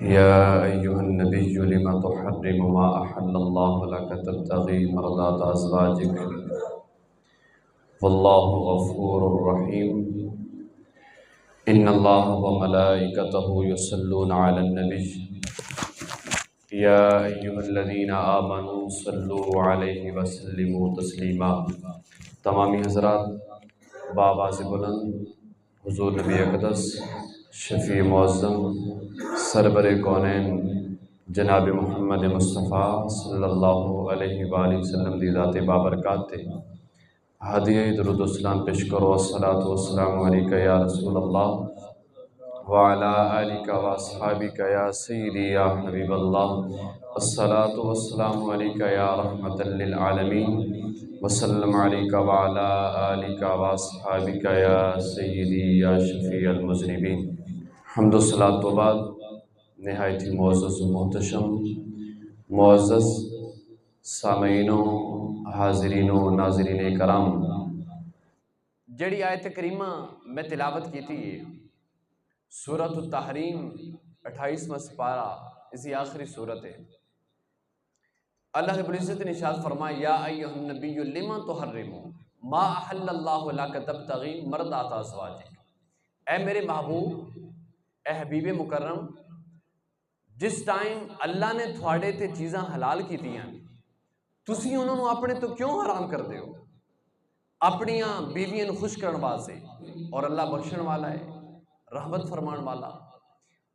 يا أيها النبي لم تحرم ما أحل الله لك تبتغي مرضات أزواجك والله غفور رحيم. إن الله وملائكته يصلون على النبي يا أيها الذين آمنوا صلوا عليه وسلموا تسلیما. تمامی حضرات، بآواز بلند حضور نبی اقدس شفیع معظم سربر کونین جناب محمد مصطفیٰ صلی اللہ علیہ وآلہ وسلم دی ذات بابرکات تے ہدیہ درود و السلام پیش کرو. الصلاۃ والسلام علیکہ یا رسول اللہ وعلی آلک واصحابک یا سیدی یا حبیب اللہ. الصلاۃ والسلام علیکہ یا رحمۃ للعالمین وسلم علیکہ وعلی آلک واصحابک یا سیدی یا شفیع المذنبین. حمد و صلاۃ و بعد نہایت ہی معزز و محتشم معزز سامعین و حاضرین و ناظرین کرام، جڑی آیت کریمہ میں تلاوت کی تھی سورۃ التحریم 28واں سپارہ، اسی آخری صورت ہے. اللہ رب العزت نے ارشاد فرمایا یا ایھا النبی لما تحرم ما احل اللہ لک تبتغی مرضات ازواجک. اے میرے محبوب، اے حبیب مکرم، جس ٹائم اللہ نے تھوڑے تے چیزاں حلال کیتیاں تسی انہوں نے اپنے تو کیوں حرام کر دیو؟ اپنیاں بیویاں خوش کرن واسطے، اور اللہ بخشن والا ہے، رحمت فرمان والا.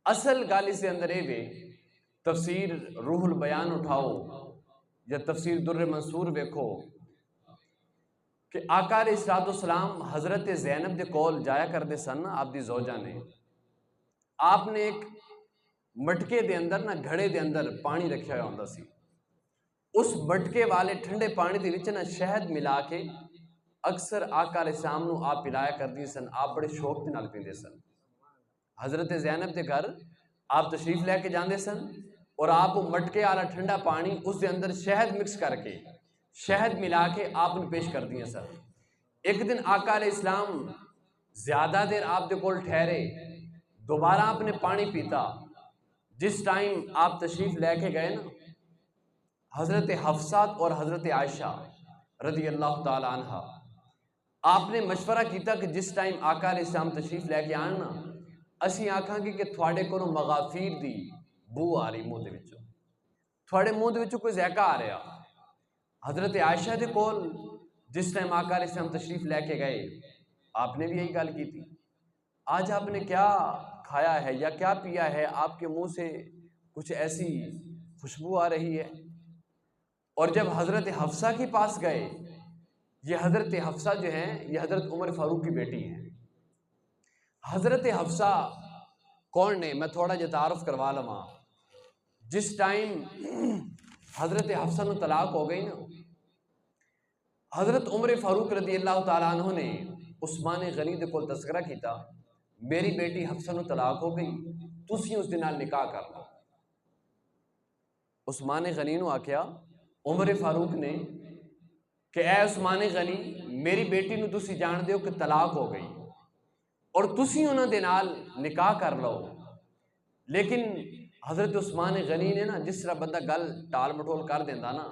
اصل گل اس دے اندر اے وے، تفسیر روح البیان اٹھاؤ یا تفسیر در منصور ویکھو کہ آقا علیہ الصلوۃ والسلام حضرت زینب دے کول جایا کردے سن. آپ دی زوجہ نے، آپ نے ایک مٹکے دے اندر نا گھڑے دے اندر پانی رکھیا ہوا ہوندا سی. اس مٹکے والے ٹھنڈے پانی دے وچ نا شہد ملا کے اکثر آقا علیہ السلام نو آپ پلایا کردی سن. آپ بڑے شوق دے نال پیندے سن. حضرت زینب دے گھر آپ تشریف لے کے جاندے سن اور آپ مٹکے والا ٹھنڈا پانی اس دے اندر شہد مکس کر کے، شہد ملا کے آپ نے پیش کر دیا سن. ایک دن آقا علیہ السلام زیادہ دیر آپ دے کول ٹھہرے، دوبارہ آپ نے پانی پیتا. جس ٹائم آپ تشریف لے کے گئے نا، حضرت حفصہ اور حضرت عائشہ رضی اللہ تعالی عنہ، آپ نے مشورہ کیتا کہ جس ٹائم آقا علیہ السلام تشریف لے کے آن نا، اسی آکھاں گے کہ تھوڑے کو مغافیر دی بو آ رہی منہ دے وچوں، تھوڑے منہ دے وچوں کوئی ذائقہ آ رہا. حضرت عائشہ دے کول جس ٹائم آقا علیہ السلام تشریف لے کے گئے، آپ نے بھی یہی گل کی تھی، آج آپ نے کیا کھایا ہے یا کیا پیا ہے، آپ کے منہ سے کچھ ایسی خوشبو آ رہی ہے. اور جب حضرت حفصہ کے پاس گئے، یہ حضرت حفصہ جو ہیں یہ حضرت عمر فاروق کی بیٹی ہیں. حضرت حفصہ کون نے، میں تھوڑا جا تعارف کروا لواں. جس ٹائم حضرت حفصہ نو طلاق ہو گئی نا، حضرت عمر فاروق رضی اللہ تعالیٰ عنہ نے عثمان غنی دے کول تذکرہ کیتا، میری بیٹی حفصہ نو طلاق ہو گئی، تسی اس دے نال نکاح کر لو. عثمان غنی نو آکھیا عمر فاروق نے کہ اے عثمان غنی، میری بیٹی نو تسی جان دیو کہ طلاق ہو گئی اور تسی انہاں دے نال نکاح کر لو. لیکن حضرت عثمان غنی نے نا، جس طرح بندہ گل ٹال مٹول کر دیندا نا،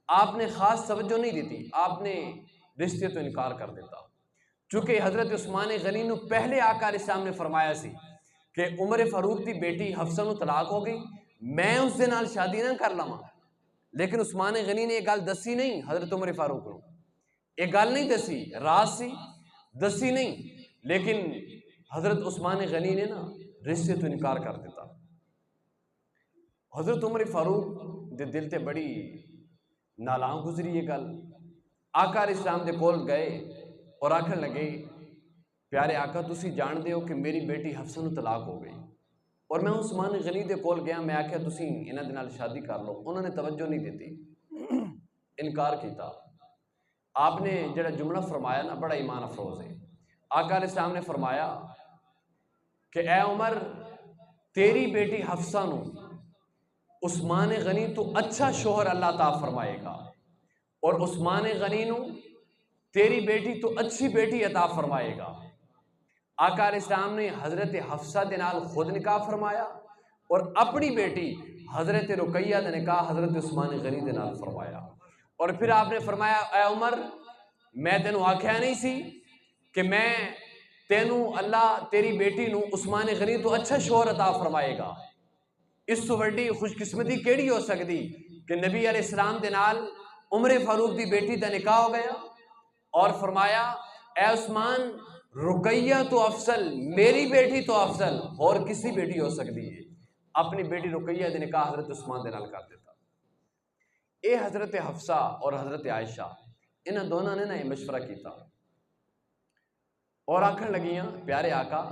آپ نے خاص توجہ نہیں دیتی، آپ نے رشتے تو انکار کر دیتا. چونکہ حضرت عثمان غنی نو پہلے آقا علیہ السلام نے فرمایا سی کہ عمر فاروق دی بیٹی حفصہ نو طلاق ہو گئی، میں اس دے نال شادی نہ کر لواں. لیکن عثمان غنی نے یہ گل دسی نہیں حضرت عمر فاروق کو، یہ گل نہیں دسی، راز سی دسی نہیں، لیکن حضرت عثمان غنی نے نا رشتے تو انکار کر دیتا. حضرت عمر فاروق دے دل تے بڑی نالاں گزری یہ گل. آقا علیہ السلام دے کول گئے اور آکھن لگے پیارے آقا، تسی جان دے ہو کہ میری بیٹی حفصہ نو طلاق ہو گئی، اور میں عثمان غنی دے کول گیا، میں آکھیا تسی انہاں دے نال شادی کر لو. انہوں نے توجہ نہیں دیتی، انکار کیتا. آپ نے جڑا جملہ فرمایا نا بڑا ایمان افروز ہے. آقا علیہ السلام نے فرمایا کہ اے عمر، تیری بیٹی حفصہ نو عثمان غنی تو اچھا شوہر اللہ تعالیٰ فرمائے گا، اور عثمان غنی نو تیری بیٹی تو اچھی بیٹی عطا فرمائے گا. آقا علیہ السلام نے حضرت حفصہ دے نال خود نکاح فرمایا اور اپنی بیٹی حضرت رقیہ کا نکاح حضرت عثمان غنی دے نال فرمایا۔ اور پھر آپ نے فرمایا اے عمر میں تینوں آکھیا نہیں سی کہ میں تینوں اللہ تیری بیٹی نو عثمان غنی تو اچھا شوہر عطا فرمائے گا، اس تو وڈی خوش قسمتی کیڑی ہو سکتی کہ نبی علیہ السلام دے نال عمر فاروق دی بیٹی دا نکاح ہو گیا۔ اور فرمایا اے عثمان رقیہ تو افضل، میری بیٹی تو افضل اور کسی بیٹی ہو سکتی ہے۔ اپنی بیٹی رقیہ دے نکاح حضرت عثمان دے نال کر دیتا۔ اے حضرت حفصہ اور حضرت عائشہ انہاں دونوں نے یہ مشورہ کیتا اور آکھن لگیاں پیارے آقا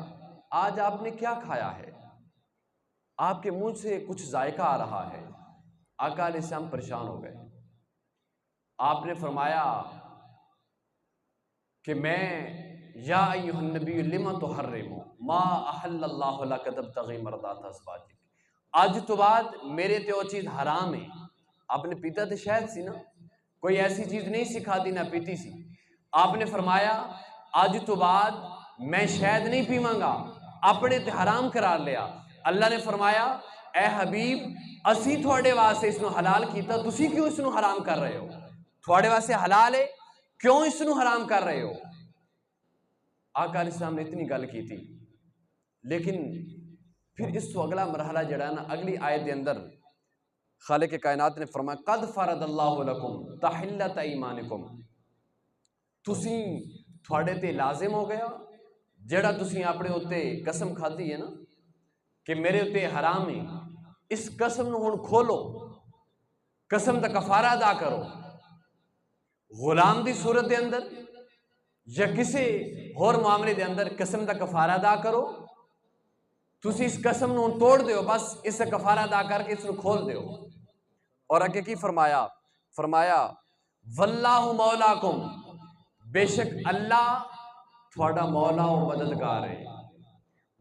آج آپ نے کیا کھایا ہے؟ آپ کے منہ سے کچھ ذائقہ آ رہا ہے۔ آقا علیہ السلام پریشان ہو گئے۔ آپ نے فرمایا کہ میں یا ایھا النبی لما تحرم ما احل اللہ لک تبتغی مرضات ازواجک، آج تو بعد میرے تے وہ چیز حرام ہے۔ آپ نے پیتا تو شہد سی نا، کوئی ایسی چیز نہیں سکھا دی نہ پیتی سی۔ آپ نے فرمایا آج تو بعد میں شہد نہیں پیواں گا، اپنے تے حرام قرار لیا۔ اللہ نے فرمایا اے حبیب اسی تھوڑے واسطے اس نو حلال کیتا، تسی کیوں اس نو حرام کر رہے ہو؟ تھوڑے واسطے حلال ہے، کیوں اس نو حرام کر رہے ہو؟ آقا علیہ السلام نے اتنی گل کی تھی، لیکن پھر اس تو اگلا مرحلہ جڑا ہے نا، اگلی آیت دے اندر خالق کائنات نے فرمایا قد فرض اللہ لکم تحلت ایمانکم، تسی تھوڑے تے لازم ہو گیا جڑا تسی اپنے اتے قسم کھادی ہے نا کہ میرے اتے حرام ہے، اس قسم نو ہن کھولو، قسم دا کفارہ ادا کرو، غلام دی صورت دے اندر یا کسی اور معاملے دے اندر قسم دا کفارہ ادا کرو، تسی اس قسم نو توڑ دیو، بس اس کا کفارہ ادا کر کے اس نو کھول دیو۔ اور اگے کی فرمایا؟ فرمایا واللہ مولاکم، بے شک اللہ تھوڑا مولا و مددگار ہے،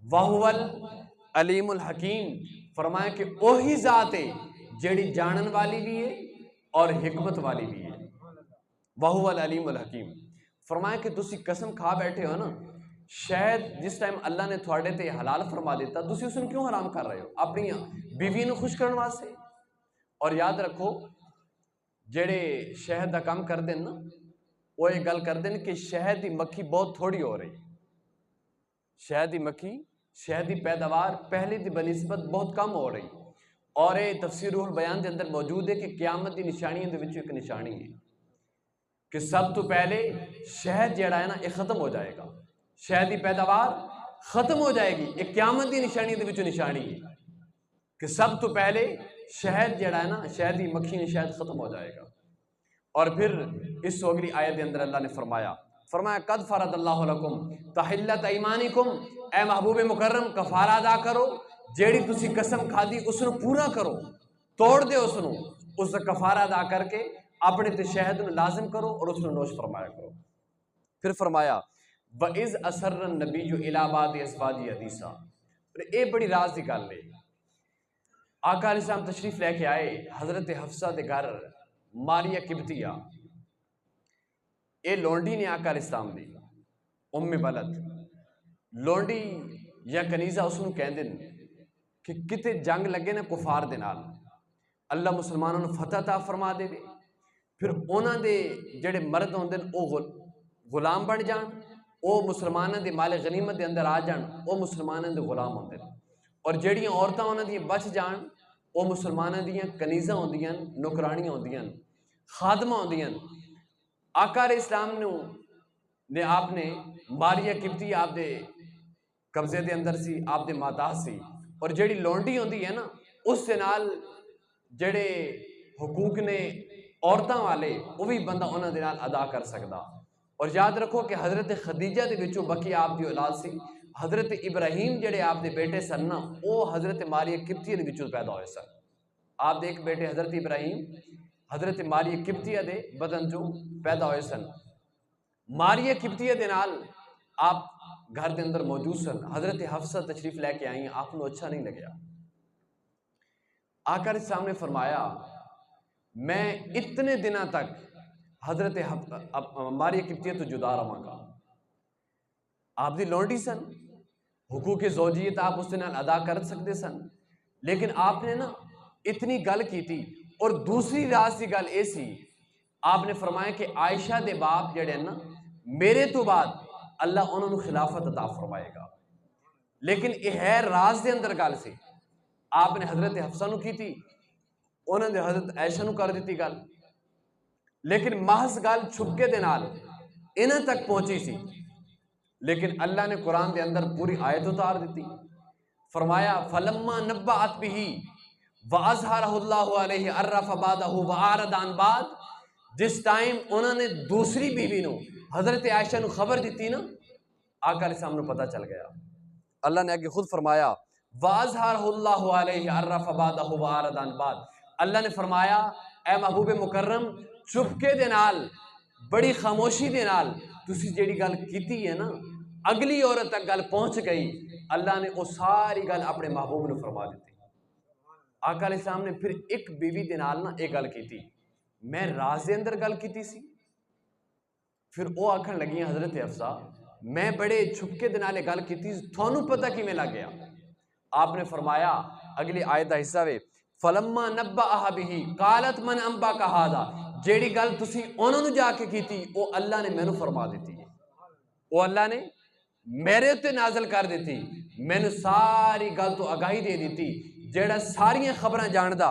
وَهُوَ العلیم الحکیم، فرمایا کہ وہی ذات ہے جیڑی جانن والی بھی ہے اور حکمت والی بھی ہے، وَهُوَ العلیم الحکیم۔ فرمایا کہ تسی قسم کھا بیٹھے ہو نا، شاید جس ٹائم اللہ نے تھوڑے تے حلال فرما دیتا تسی اس نے کیوں حرام کر رہے ہو؟ اپنی بیوی نو خوش کرنے واسطے۔ اور یاد رکھو جڑے شہد دا کام کر دین نا، وہ یہ گل کر دین کہ شہد دی مکھی بہت تھوڑی ہو رہی، شہد دی مکھی شہد دی پیداوار پہلے دی بنسبت بہت کم ہو رہی، اور یہ تفسیر روح البیان دے اندر موجود ہے کہ قیامت دی نشانیاں دے وچوں ایک نشانی ہے کہ سب تو پہلے شہد جڑا ہے نا یہ ختم ہو جائے گا، شہد دی پیداوار ختم ہو جائے گی، یہ قیامت دی نشانی دے وچوں نشانی ہے کہ سب تو پہلے شہد جڑا ہے نا، شہد دی مکھی نے شہد ختم ہو جائے گا۔ اور پھر اس اگلی آیت دے اندر اللہ نے فرمایا قد فرض اللہ لکم تحلت ایمانکم، اے محبوب مکرم کفارہ ادا کرو، جیڑی تسی قسم کھادی اس نو پورا کرو، توڑ دے اس نو، اس کا کفارہ ادا کر کے اپنے تے شہد نو لازم کرو اور اس نو نوش فرمایا کرو۔ پھر فرمایا وَإِذْ أَسَرَّ النَّبِيُّ إِلَىٰ بَعْضِ أَزْوَاجِهِ حَدِيثًا، یہ بڑی راز کی گل ہے۔ آقا علیہ السلام تشریف لے کے آئے حضرت حفصہ دے گھر، ماریہ قبطیہ، اے لونڈی نے آقا علیہ السلام دی ام بلد، لونڈی یا کنیزہ اس نو کہندے کہ کتے جنگ لگے نا کفار دے نال، اللہ مسلمانوں نے فتح عطا فرما دے، پھر انہاں دے جڑے مرد ہوندے او غلام بن جان، او مسلمانوں دے مال غنیمت دے اندر آ جان، او مسلمانوں دے غلام ہوندے، اور جڑیاں عورتاں انہاں دی بچ جان او مسلمانوں دیاں کنیزاں ہوندیاں، نوکرانیاں ہوندیاں، خادمہ ہوندیاں۔ آقا علیہ السلام نے آپ نے ماریہ قبطی آپ دے قبضے دے اندر سی، آپ دے ماتاح سی، اور جڑی لونڈی ہوندی ہے نا اس دے نال جڑے حقوق نے عورتاں والے وہ بھی بندہ انہاں دے نال ادا کر سکدا۔ اور یاد رکھو کہ حضرت خدیجہ دے وچوں بقی آپ دی اولاد سی، حضرت ابراہیم جڑے آپ دے بیٹے سن نا وہ حضرت ماریہ قبطیہ دے وچوں پیدا ہوئے سن۔ آپ دے ایک بیٹے حضرت ابراہیم حضرت ماریہ قبطیہ دے بدن چوں پیدا ہوئے سن۔ ماریہ قبطیہ دے نال آپ گھر دے اندر موجود سن، حضرت حفصہ تشریف لے کے آئیں، آپ کو اچھا نہیں لگیا۔ آقا علیہ السلام نے فرمایا میں اتنے دنوں تک حضرت ماریہ قبطیہ تو جدا رہاں گا۔ آپ دی لونڈی سن، حقوق زوجیت آپ اس دے نال ادا کر سکتے سن، لیکن آپ نے نا اتنی گل کی تھی. اور دوسری راز کی گل یہ سی آپ نے فرمایا کہ عائشہ دے باپ جڑے نا میرے تو بعد اللہ انہوں نے خلافت عطا فرمائے گا. لیکن یہ ہے راز دے اندر گل سی. آپ نے حضرت حفصہ نو کی تھی, انہوں نے حضرت عائشہ نو کر دیتی گل, لیکن محض گل چھپکے دے نال انہاں تک پہنچی سی. لیکن اللہ نے قرآن دے اندر پوری آیت اتار دیتی. فرمایا فلما نبأت به وَأَظْهَرَهُ اللَّهُ عَلَيْهِ عَرَّفَ بَعْدَهُ وَأَعْرَضَ عَنْ بَعْضٍ. جس ٹائم انہوں نے دوسری بیوی نو حضرت عائشہ نو خبر دیتی نا, آقا علیہ السلام نو پتہ چل گیا. اللہ نے آگے خود فرمایا وَأَظْهَرَهُ اللَّهُ عَلَيْهِ عَرَّفَ بَعْدَهُ وَأَعْرَضَ عَنْ بَعْضٍ. اللہ نے فرمایا اے محبوب مکرم چپکے دے نال بڑی خاموشی دے نال تسی جیڑی گل کیتی ہے نا اگلی عورت تک گل پہنچ گئی. اللہ نے وہ ساری گل اپنے محبوب نے فرما دیتی. آقا علیہ السلام نے پھر ایک بیوی دے نال نا ایک گل کیتی, میں راز دے اندر گل کیتی سی. پھر وہ آکھن لگیاں حضرت حفصہ میں بڑے چھپکے دے نال گل کیتی, تھانوں پتہ کیویں لگ گیا؟ آپ نے فرمایا اگلی آیت دا حصہ وے فلما نبأها به قالت من انبأك هذا. جیڑی گل تسی انہوں نے جا کے کیتی وہ اللہ نے مینوں فرما دیتی ہے, وہ اللہ نے میرے تے نازل کر دیتی, مینوں ساری گل تو آگاہی دے دیتی جیڑا ساریاں خبراں جاندا.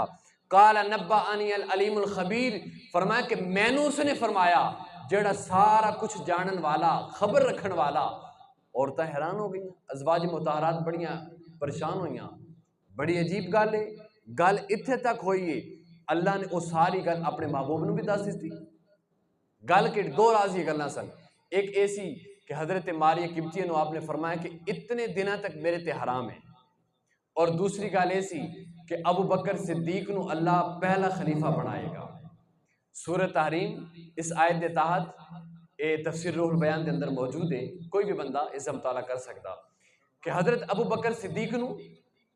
قال نبأنی العلیم الخبیر. فرمایا کہ مینوں اس نے فرمایا جیڑا سارا کچھ جانن والا خبر رکھن والا. عورتیں حیران ہو گئیں, ازواج مطہرات بڑیاں پریشان ہوئیاں. بڑی عجیب گل ہے, گل اتھے تک ہوئی ہے اللہ نے وہ ساری گل اپنے محبوب نے بھی دس دیتی. گل کہ دو راز یہ گلاں سن, ایک ایسی کہ حضرت ماریہ قبطیہ نو آپ نے فرمایا کہ اتنے دنوں تک میرے تے حرام ہے, اور دوسری گل ایسی کہ ابو بکر صدیق نو اللہ پہلا خلیفہ بنائے گا. سورہ تحریم اس آیت دے تحت اے تفسیر روح البیان دے اندر موجود ہے, کوئی بھی بندہ اس کا مطالعہ کر سکتا کہ حضرت ابو بکر صدیق نو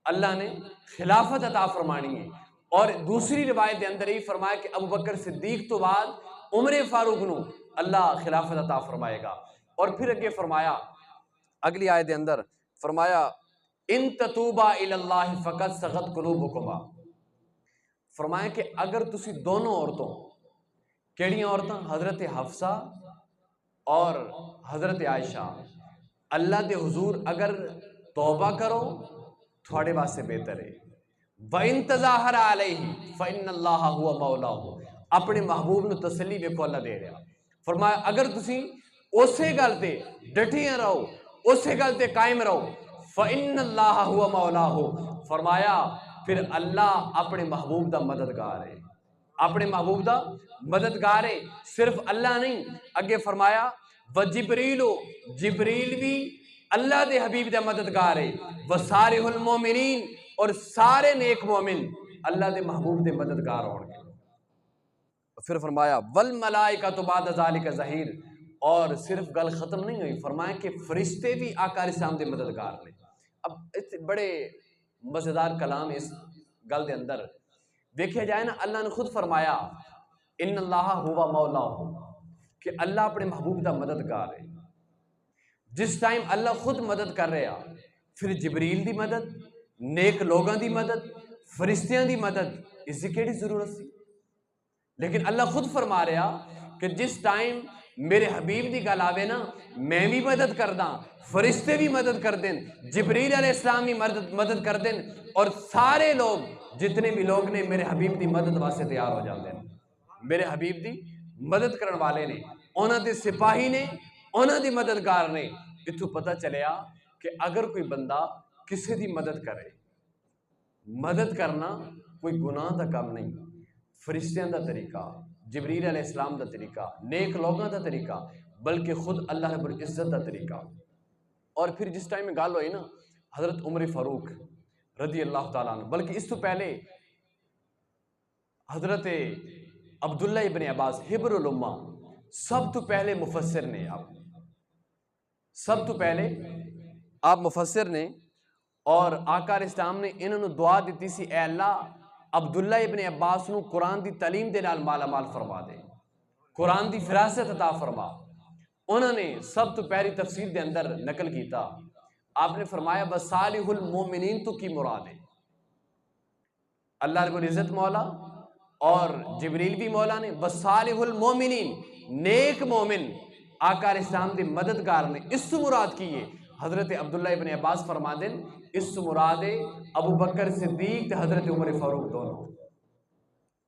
اللہ نے خلافت عطا فرمانی ہے. اور دوسری روایت دے اندر یہ فرمایا کہ ابو بکر صدیق تو بعد عمر فاروق نو اللہ خلافت عطا فرمائے گا. اور پھر اگے فرمایا اگلی آیت دے اندر فرمایا ان تتوبا الی اللہ فقد صغت قلوبکما. فرمایا کہ اگر تسی دونوں عورتوں, کیڑیاں عورتاں؟ حضرت حفصہ اور حضرت عائشہ, اللہ دے حضور اگر توبہ کرو تھوڑے واسطے بہتر ہے. وَإِن تَظَاهَرَ عَلَيْهِ فَإِنَّ اللَّهَ هُوَ مَوْلَاهُ. اپنے محبوب نو تسلی ویکھو اللہ دے رہا. فرمایا اگر تسی اسی گل تے ڈٹیاں رہو, اسی گل تے قائم رہو, فَإِنَّ اللَّهَ هُوَ مَوْلَاهُ. فرمایا پھر اللہ اپنے محبوب دا مددگار ہے, اپنے محبوب دا مددگار ہے. صرف اللہ نہیں, اگے فرمایا وجبریل, جبریل بھی اللہ دے حبیب دا مددگار ہے. وصالح المومنین, اور سارے نیک مومن اللہ دے محبوب دے مددگار ہون گے. پھر فرمایا والملائکۃ بعد ذالک ظہیر. اور صرف گل ختم نہیں ہوئی, فرمایا کہ فرشتے بھی آقا علیہ السلام دے مددگار نے. اب بڑے مزیدار کلام اس گل دے اندر دیکھا جائے نا, اللہ نے خود فرمایا ان اللہ ہوا مولاہ, کہ اللہ اپنے محبوب دا مددگار ہے. جس ٹائم اللہ خود مدد کر رہا, پھر جبریل دی مدد, نیک لوگاں دی مدد, فرشتیاں دی مدد, اس کی کیڑی ضرورت سی؟ لیکن اللہ خود فرما رہا کہ جس ٹائم میرے حبیب دی گل آوے نا, میں بھی مدد کر دا, فرشتے بھی مدد کر دیں, جبریل علیہ السلام بھی مدد کر دیں, اور سارے لوگ جتنے بھی لوگ نے میرے حبیب دی مدد واسطے تیار ہو جاتے ہیں. میرے حبیب دی مدد کرن والے نے, انہاں دے سپاہی نے, انہاں دی مددگار نے. اتھوں پتہ چلیا کہ اگر کوئی بندہ کسی دی مدد کرے, مدد کرنا کوئی گناہ دا کام نہیں, فرشتیاں دا طریقہ, جبریل علیہ السلام دا طریقہ, نیک لوگاں دا طریقہ, بلکہ خود اللہ رب العزت دا طریقہ. اور پھر جس ٹائم میں گل ہوئی نا حضرت عمر فاروق رضی اللہ تعالیٰ عنہ, بلکہ اس تو پہلے حضرت عبداللہ ابن عباس حبر الامہ سب تو پہلے مفسر نے, سب تو پہلے آپ مفسر نے, اور آقا علیہ السلام نے انہوں نے دعا دیتی سی اے اللہ عبداللہ ابن عباس نو قرآن دی تعلیم دے نال مالا مال فرما دے, قرآن دی فراست عطا فرما. انہوں نے سب تو پہلی تفسیر دے اندر نقل کیتا, آپ نے فرمایا بصالح المومنین تو کی مراد ہے, اللہ رب العزت مولا اور جبریل بھی مولا نے، وصالح المومنین، نیک مومن آقا علیہ السلام دی مددگار نے۔ اس سے مراد کی ہے حضرت عبداللہ ابن عباس فرما دیں اس سے مراد ہے ابو بکر صدیق تے حضرت عمر فاروق دونوں،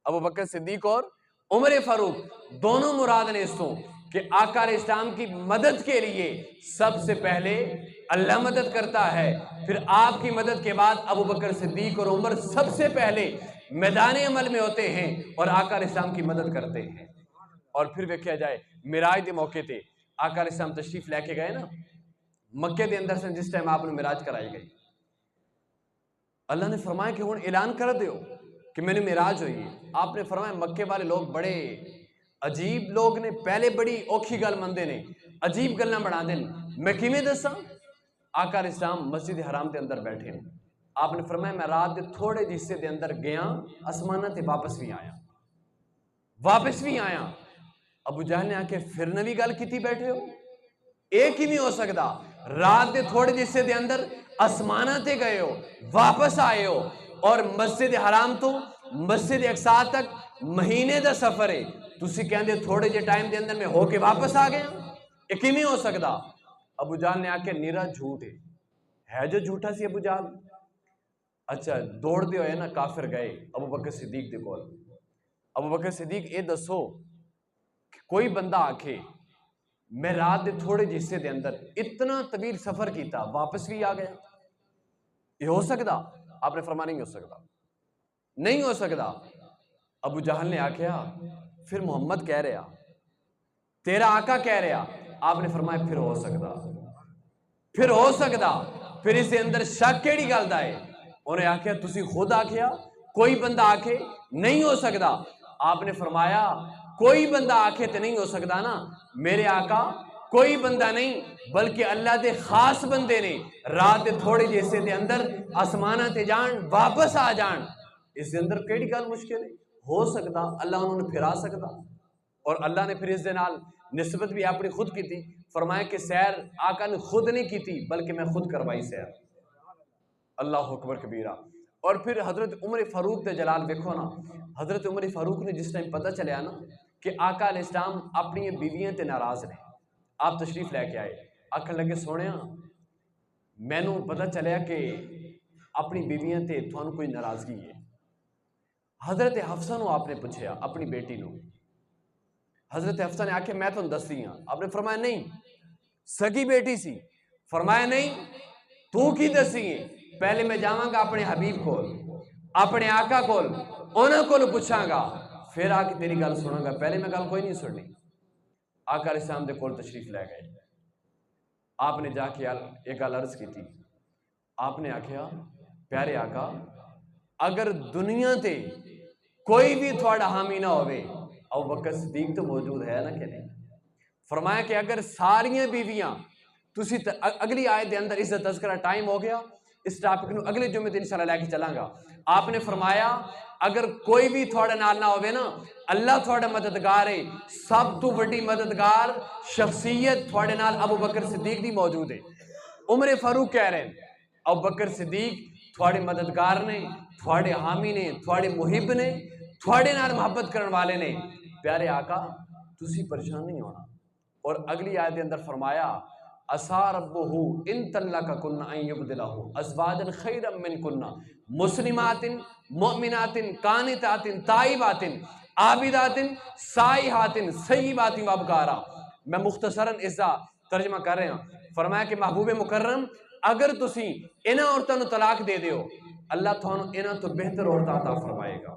ابو بکر صدیق اور عمر فاروق دونوں مراد نے اس کو کہ آقا علیہ السلام کی مدد کے لیے سب سے پہلے اللہ مدد کرتا ہے، پھر آپ کی مدد کے بعد ابو بکر صدیق اور عمر سب سے پہلے میدان عمل میں ہوتے ہیں اور آقا علیہ السلام کی مدد کرتے ہیں۔ اور پھر دیکھا جائے معراج کے موقع تے آقا علیہ السلام تشریف لے کے گئے نا مکے دے اندر سے، جس ٹائم آپ نے معراج کرائی گئی، اللہ نے فرمایا کہ ہن اعلان کر دیو کہ میں نے معراج ہوئی ہے۔ آپ نے فرمایا مکے والے لوگ بڑے عجیب لوگ نے، پہلے بڑی اوکھی گل مندے نے، عجیب گلاں بنا دیں، میں کیویں دساں؟ آقا علیہ السلام مسجد حرام دے اندر بیٹھے ہیں، آپ نے فرمایا میں رات دے تھوڑے حصے دے اندر گیا آسماناں تے واپس بھی آیا۔ ابو جہل نے آ کے پھر نوی گل کیتی بیٹھے ہو، ایک ہی نہیں ہو سکتا، رات دے تھوڑے حصے دے اندر آسماناں تے گئے ہو، واپس آئے ہو، اور مسجد حرام تو مسجد اقصی تک مہینے دا سفر ہے، تسی کہندے تھوڑے جے ٹائم دے اندر میں ہو کے واپس آ گیا، یہ کیویں ہو سکتا؟ ابو جہل نے آ کے نیرا جھوٹ ہے جو جھوٹا سی ابو جہل۔ اچھا دوڑ دے ہوئے نا کافر گئے ابو بکر صدیق دے کول، ابو بکر صدیق اے دسو کہ کوئی بندہ آکھے میں رات دے تھوڑے حصے دے اندر اتنا طویل سفر کیتا واپس بھی آ گیا، یہ ہو سکتا؟ آپ نے فرمایا نہیں ہو سکتا، نہیں ہو سکتا۔ ابو جہل نے آکھیا پھر محمد کہہ رہا، تیرا آقا کہہ رہا، آپ نے فرمایا پھر ہو سکتا، پھر ہو سکتا، پھر اس دے اندر شک کیڑی گل دا ہے؟ انہیں آکھیا تسی خود آکھیا کوئی بندہ آکھے نہیں ہو سکتا، آپ نے فرمایا کوئی بندہ آکھے تو نہیں ہو سکتا نا، میرے آقا کوئی بندہ نہیں بلکہ اللہ دے خاص بندے نے رات دے تھوڑے جیسے دے اندر آسمانہ تے جان واپس آ جان، اس دے اندر کیڑی گل مشکل ہے؟ ہو سکتا، اللہ انہوں نے پھرا سکتا۔ اور اللہ نے پھر اس دے نال نسبت بھی اپنی خود کی تھی، فرمایا کہ سیر آقا نے خود نہیں کی تھی بلکہ میں خود کروائی سیر، اللہ اکبر کبیرہ۔ اور پھر حضرت عمر فاروق دے جلال دیکھو نا، حضرت عمر فاروق نے جس ٹائم پتہ چلیا نا کہ آقا علیہ السلام اپنی بیویاں تے ناراض نے، آپ تشریف لے کے آئے، آکھن لگے سونیا مینوں پتہ چلیا کہ اپنی بیویاں تے تھانوں کوئی ناراضگی ہے۔ حضرت حفصہ نو آپ نے پوچھیا اپنی بیٹی نو، حضرت حفصہ نے آکھے میں تم دسی ہاں، آپ نے فرمایا نہیں سگی بیٹی سی، فرمایا نہیں تو کی دسی ہے، پہلے میں جاواں گا اپنے حبیب کول، اپنے آقا کول، انہاں کول پوچھاں گا پھر آ کے تیری گل سناں گا، پہلے میں گل کوئی نہیں سننی۔ آقا علیہ السلام دے کول تشریف لے گئے، آپ نے جا کے ایک گل عرض کی تھی، آپ نے آکھیا پیارے آقا اگر دنیا تے کوئی بھی تھوڑا حامی نہ ہوئے، ابو بکر صدیق تو موجود ہے نا کہ نہیں، فرمایا کہ اگر ساریاں بیویاں تسی اگلی آیت دے اندر اس کا تذکرہ ٹائم ہو گیا، اس ٹاپک نو اگلے جمعے دن انشاءاللہ لے کے چلاں گا، آپ نے فرمایا اگر کوئی بھی تھوڑا نال نہ ہوئے نا اللہ تھوڑا مددگار ہے، سب تو بڑی مددگار شخصیت تھوڑے نال ابو بکر صدیق دی موجود ہے۔ عمر فاروق کہہ رہے ہیں ابو بکر صدیق تھوڑے مددگار نے، تھوڑے حامی نے، تھوڑے محب نے، تھوڑے نال محبت کرن والے نے، پیارے آقا تسی پریشان نہیں ہونا۔ اور اگلی آیت دے اندر فرمایا عسیٰ ربہ ان طلقکن ان یبدلہ ازواجا خیرا منکن مسلمات مؤمنات قانتات تائبات عابدات سائحات ثیبات وابکارا۔ میں مختصراً اس کا ترجمہ کر رہا ہوں، فرمایا کہ محبوب مکرم اگر تسی انہاں عورتوں نو طلاق دے دیو اللہ تھانوں انہاں تو بہتر عورتاں عطا فرمائے گا۔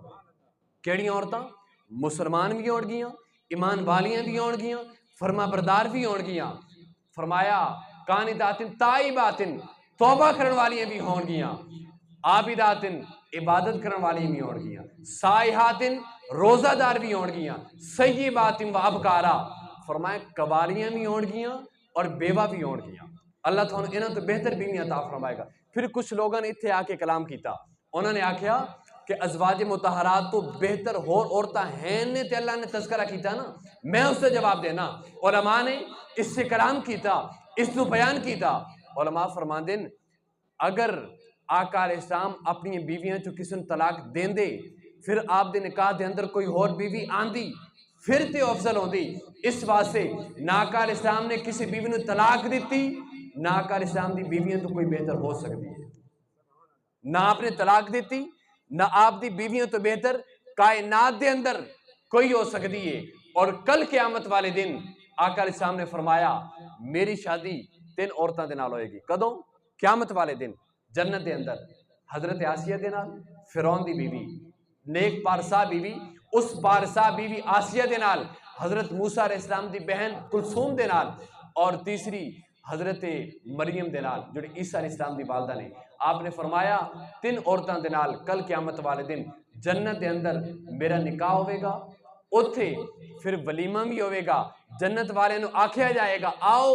کیڑی عورتاں؟ مسلمان بھی ہون گیاں، ایمان والیاں بھی ہون گیاں، فرما بردار بھی ہون گیاں، فرمایا قانتات تائبات توبہ کرن والیاں بھی ہون گیاں، عابدات عبادت کرن والیاں بھی ہون گیاں، سائحات روزہ دار بھی ہون گیاں، سیبات و ابکارا، فرمایا قواریاں بھی ہون گیاں اور بیوہ بھی ہون گیاں، اللہ تعالیٰ انہاں تو بہتر بیوی عطا فرمائے گا۔ پھر کچھ لوگوں نے اتھے آ کے کلام کیتا، انہوں نے آکھیا کہ ازواج مطہرات تو بہتر ہور عورتاں ہیں نے تے اللہ نے تذکرہ کیتا نا، میں اس سے جواب دینا، علماء نے اس سے کلام کیتا، اس کو بیان کیتا، علماء فرماندن اگر آقا علیہ السلام اپنی بیویاں چوں کسی نوں طلاق دیندے پھر آپ دے نکاح دے اندر کوئی اور بیوی آندی پھر تے افضل ہوندی، اس واسطے نہ آقا علیہ السلام نے کسی بیوی نوں طلاق دیتی نہ آقا علیہ السلام دی بیویاں تو کوئی بہتر ہو سکتی ہے، نہ آپ نے طلاق دیتی نہ آپ دی بیویاں تو بہتر کائنات دے اندر کوئی ہو سکتی ہے۔ اور کل قیامت والے دن آقا علیہ السلام نے فرمایا میری شادی 3 عورتاں دے نال ہوئے گی، کدوں؟ قیامت والے دن جنت دے اندر، حضرت آسیہ دے نال، فرعون دی بیوی نیک پارسا بیوی، اس پارسا بیوی آسیہ دے نال، حضرت موسیٰ علیہ السلام دی بہن کلثوم دے نال، اور تیسری حضرت مریم دے نال جو عیسیٰ علیہ السلام دی والدہ نے۔ آپ نے فرمایا 3 عورتاں دے نال کل قیامت والے دن جنت دے اندر میرا نکاح ہوئے گا، اتھے پھر ولیمہ بھی ہوئے گا، جنت والے نو آکھیا جائے گا آؤ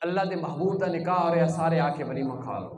اللہ دے محبوب دا نکاح ہو رہا سارے آ کے ولیمہ کھا لو۔